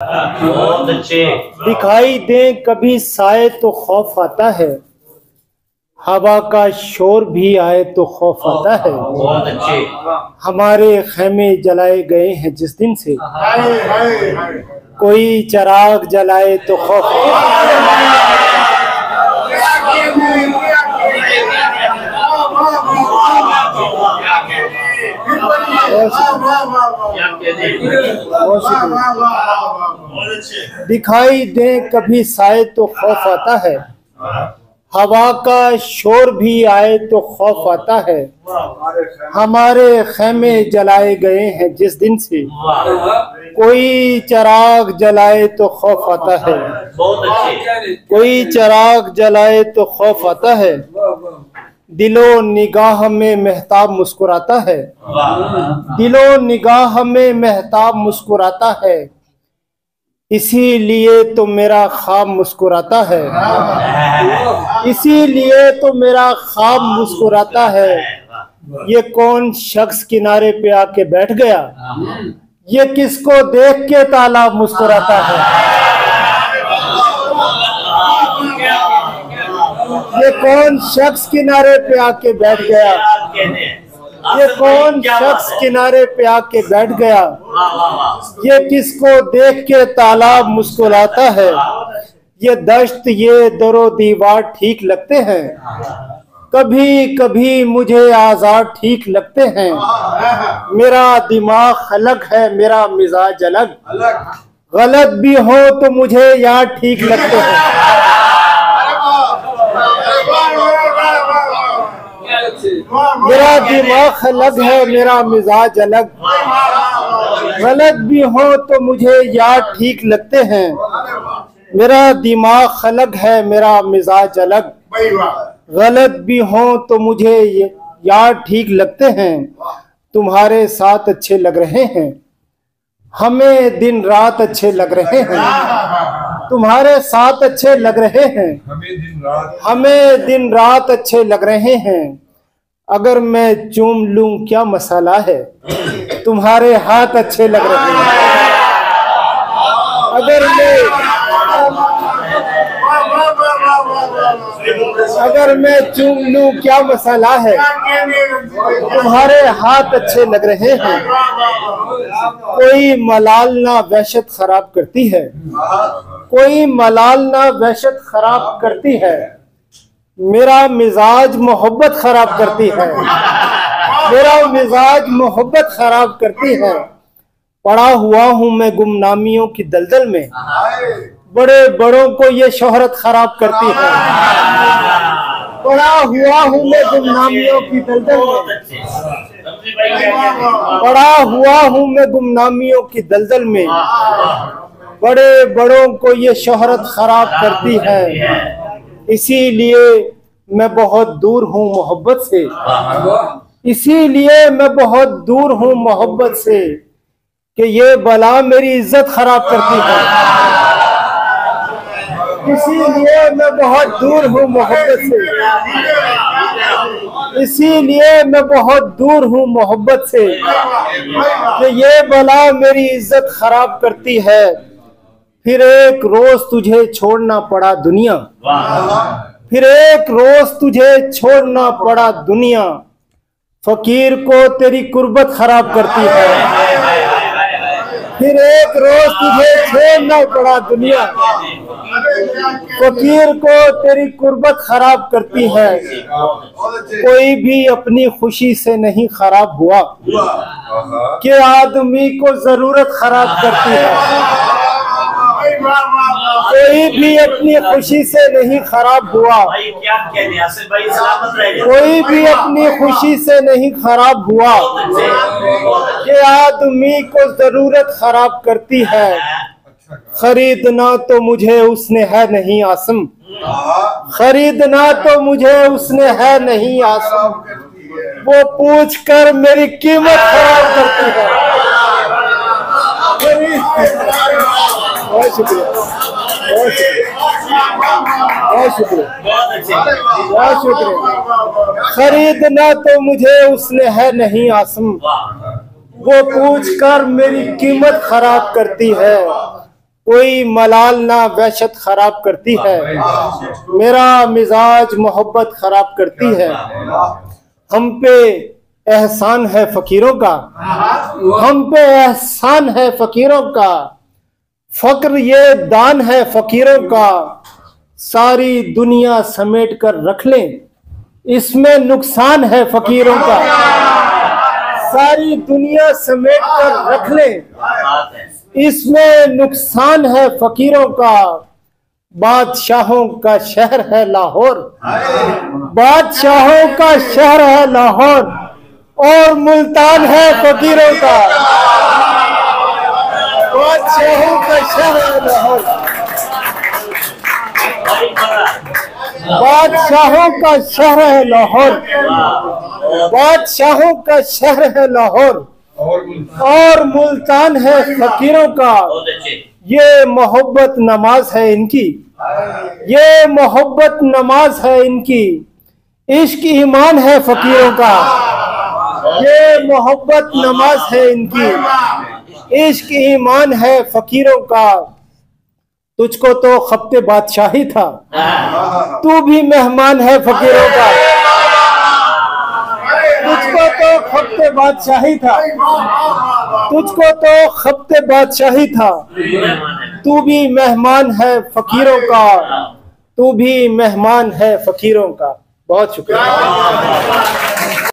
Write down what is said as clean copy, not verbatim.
बहुत अच्छे। दिखाई दें कभी साए तो खौफ आता है, हवा का शोर भी आए तो खौफ आता है। बहुत अच्छे। हमारे खेमे जलाए गए हैं जिस दिन से, कोई चिराग जलाए तो खौफ आता है। दिखाई दे कभी साए तो खौफ आता है, हवा का शोर भी आए तो खौफ आता है। हमारे खेमे जलाए गए हैं जिस दिन से, कोई चिराग जलाए तो खौफ आता है। कोई चिराग जलाए तो खौफ आता है। दिलो निगाह में महताब मुस्कुराता है, दिलो निगाह में महताब मुस्कुराता है। इसीलिए तो मेरा ख्वाब मुस्कुराता है, इसीलिए तो मेरा ख्वाब मुस्कुराता है। ये कौन शख्स किनारे पे आके बैठ गया, ये किसको देख के तालाब मुस्कुराता है। ये कौन शख्स किनारे पे आके बैठ गया, ये कौन शख्स किनारे पे आके बैठ गया, ये किसको देख के तालाब मुस्कुराता है। ये दश्त ये दरो दीवार ठीक लगते हैं, कभी कभी मुझे आजाद ठीक लगते हैं। मेरा दिमाग अलग है, मेरा मिजाज अलग, गलत भी हो तो मुझे यार ठीक लगते हैं। मेरा दिमाग अलग है, मेरा मिजाज अलग, गलत भी हो तो मुझे यार ठीक लगते हैं। मेरा दिमाग अलग है, मेरा मिजाज अलग, गलत भी हो तो मुझे यार ठीक लगते हैं। तुम्हारे साथ अच्छे लग रहे हैं, हमें दिन रात अच्छे लग रहे हैं। तुम्हारे साथ अच्छे लग रहे हैं, हमें दिन रात अच्छे लग रहे हैं। अगर मैं चूम लूं क्या मसाला है, तुम्हारे हाथ अच्छे लग रहे हैं। अगर मैं चूम लूं क्या मसाला है, तुम्हारे हाथ अच्छे लग रहे हैं। कोई मलाल ना वहशत खराब करती है, कोई मलाल ना वहशत खराब करती है। मेरा मिजाज मोहब्बत खराब करती है, मेरा मिजाज मोहब्बत खराब करती है। पड़ा हुआ हूँ मैं गुमनामियों की दलदल में, बड़े बड़ों को ये शोहरत खराब करती है। पड़ा हुआ हूँ मैं गुमनामियों की दलदल में, पड़ा हुआ हूँ मैं गुमनामियों की दलदल में। बड़े बड़ों को ये शोहरत खराब करती है। इसीलिए मैं बहुत दूर हूँ मोहब्बत से, इसीलिए मैं बहुत दूर हूँ मोहब्बत से, कि ये बला मेरी इज्जत खराब करती है। इसीलिए मैं बहुत दूर हूँ मोहब्बत से, इसीलिए मैं बहुत दूर हूँ मोहब्बत से, कि ये बला मेरी इज्जत खराब करती है। फिर एक रोज तुझे छोड़ना पड़ा दुनिया, फिर एक रोज तुझे छोड़ना पड़ा दुनिया। फकीर को तेरी कुर्बत खराब करती है। फिर एक रोज तुझे छोड़ना पड़ा दुनिया, फकीर को तेरी कुर्बत खराब करती है। कोई भी अपनी खुशी से नहीं खराब हुआ, कि आदमी को जरूरत खराब करती है। कोई भी अपनी खुशी से नहीं खराब हुआ, कोई भी अपनी खुशी से नहीं खराब हुआ, कि आदमी को जरूरत खराब करती है। खरीदना तो मुझे उसने है नहीं आसम, खरीदना तो मुझे उसने है नहीं आसम। वो पूछ कर मेरी कीमत खराब करती है। बहुत शुक्रिया, बहुत शुक्रिया, बहुत शुक्रिया, बहुत शुक्रिया। खरीदना तो मुझे उसने है नहीं आसम, वो पूछ कर मेरी कीमत खराब करती है। कोई मलाल ना वहशत खराब करती है, मेरा मिजाज मोहब्बत खराब करती है। हम पे एहसान है फकीरों का, हम पे एहसान है फकीरों का, फक्र ये दान है फकीरों का। सारी दुनिया समेट कर रख लें, इसमें नुकसान है फकीरों का। सारी दुनिया समेट कर रख लें, इसमें नुकसान है फकीरों का। बादशाहों का शहर है लाहौर, बादशाहों का शहर है लाहौर, और मुल्तान है फकीरों का। बादशाहों का शहर है लाहौर, बादशाहों का शहर है लाहौर, बादशाहों का शहर है लाहौर, और मुल्तान है फकीरों का। ये मोहब्बत नमाज है इनकी, ये मोहब्बत नमाज है इनकी। इश्क ईमान है फकीरों का, ये मोहब्बत नमाज है इनकी। इश्क ईमान है फकीरों का। तुझको तो खप्ते बादशाही था, तू भी मेहमान है फकीरों का। तुझको तो खप्ते बादशाही था, तुझको तो खप्ते बादशाही था, तू भी मेहमान है फकीरों का, तू भी मेहमान है फकीरों का। बहुत शुक्रिया।